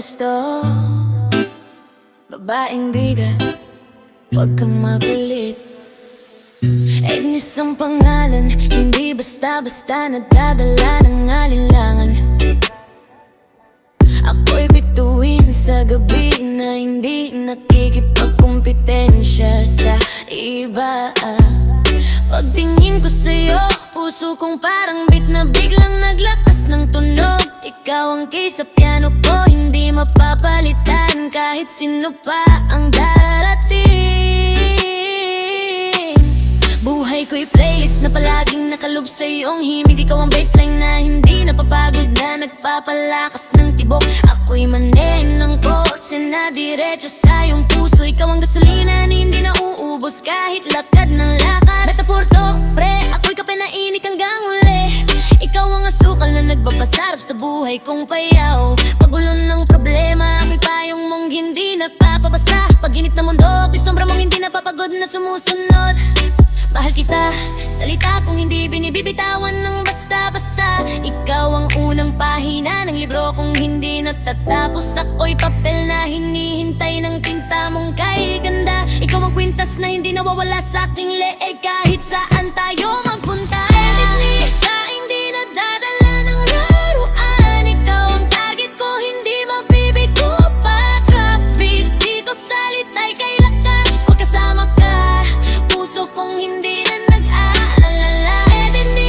Ernesto, babaeng bida, huwag kang makulit. Agnes ang pangalan, hindi basta-basta nadadala ng alinlangan. Ako'y bituin sa gabi na hindi nakikipagkumpetensya sa iba. Pagtingin ko sa'yo, puso kong parang beat na biglang naglakas ng tunog. Ikaw ang keys sa piano ko, hindi mapapalitan kahit sino pa ang darating. Buhay ko'y playlist na palaging nakalob sa iyong himig. Ikaw ang baseline na hindi napapagod, na nagpapalakas ng tibok. Ako'y manen ng kotse na diretso sa iyong puso. Ikaw ang gasolina na hindi nauubos kahit lakad ng lakad. Metaphor to, pre, ako'y kape na inik hanggang uli. Ikaw ang asukal na nagpapasarap sa buhay kong payaw. Pagulo ng problema, ako'y payong mong hindi nagpapabasa. Pag init na mundo, ako'y sombra mong hindi napapagod na sumusunod. Mahal kita, salita kong hindi binibibitawan ng basta-basta. Ikaw ang unang pahina ng libro kong hindi natatapos. Ako'y papel na hinihintay ng tinta mong kay ganda. Ikaw ang kwintas na hindi nawawala sa aking leeg kahit saan tayo magpunta. Basta hindi nadadala ng laruan. Ikaw ang target ko, hindi mabibigo pa. Traffic dito sa litay kay lakas. Huwag kasama ka, puso kong hindi na nag-aalala.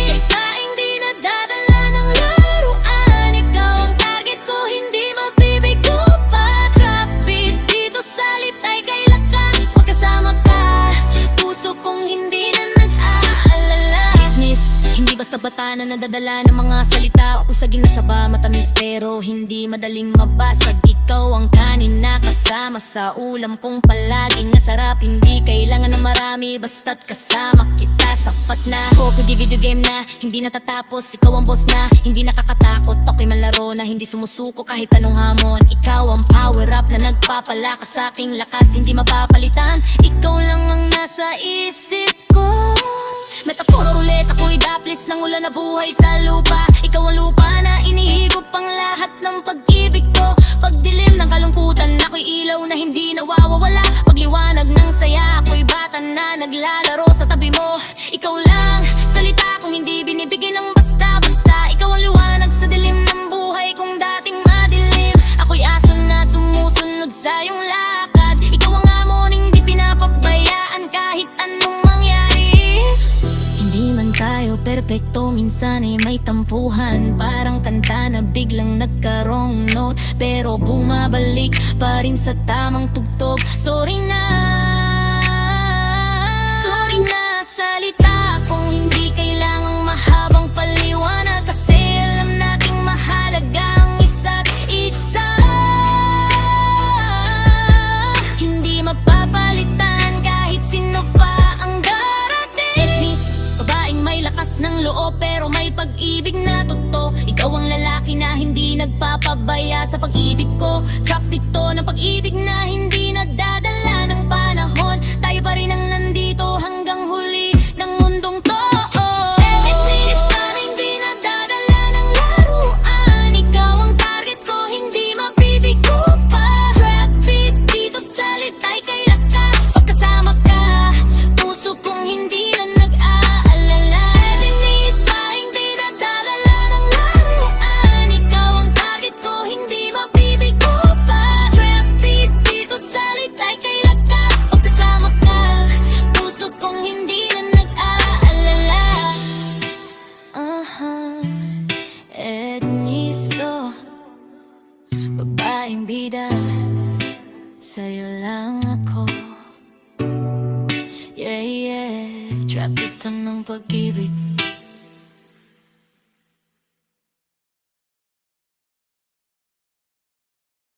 Basta hindi nadadala ng laruan. Ikaw ang target ko, hindi mabibigo pa. Traffic dito sa litay kay lakas. Huwag kasama ka, puso kong hindi na nag-aalala. Agnes, hindi basta bata na nadadala ng mga salita. Usagin na saba, matamis pero hindi madaling mabasag. Ikaw ang kanin na kasama sa ulam kong palaging nasarap. Hindi kailangan ng marami, basta't kasama kita sapat na. Ako pwede video game na hindi natatapos. Ikaw ang boss na hindi nakakatakot. Ako'y malaro na hindi sumusuko kahit anong hamon. Ikaw ang power up na nagpapalakas sa aking lakas, hindi mapapalitan. Ikaw lang ang nasa isip ko. Metaphor ulit, ako'y daplis ng ulan na buhay sa lupa. Ikaw ang lupa na inihigop ang lahat ng pag-ibig ko. Pagdilim ng kalungkutan, ako'y ilaw na hindi nawawala. Pagliwanag ng saya, ako'y bata na naglalaro sa tabi mo. Ikaw lang, salita kong hindi binibigyan ng basta-basta. Ikaw ang liwanag sa dilim ng buhay kong dating madilim. Ako'y aso na sumusunod sa iyong lakad. Ikaw ang amon, hindi pinapabayaan kahit anong mangyari. Hindi man tayo perpekto, minsan ay may tampuhan. Parang kanta na biglang nagka-wrong note, pero bumabalik pa rin sa tamang tugtog. Sorry na salita kung hindi kailangang mahabang paliwanag. Kasi alam nating mahalaga ang isa't isa. Hindi mapapalitan kahit sino pa ang darating. Agnes, babaeng may lakas ng loob pero may pag-ibig na totoo. Ikaw ang lalaki na hindi nagpapabaya sa pag-ibig ko. Trap ito ng pag-ibig na hindi nadadala ng panahon. Tayo pa rin ang nandito hanggang huli ng mundong to. Basta hindi nadadala ng laruan. Ikaw ang target ko, hindi mabibigo pa. Traffic dito sa litay kay lakas. Pag kasama ka, puso kong hindi na nag-aalala. Basta hindi nadadala ng laruan. Ikaw ang target ko, hindi mabibigo pa. Traffic dito sa litay kay lakas. Pag kasama ka, puso kong hindi na nag-aalala. Ernesto, babaeng bida, sa'yo lang ako. Yeah, yeah, trap ito ng pag-ibig.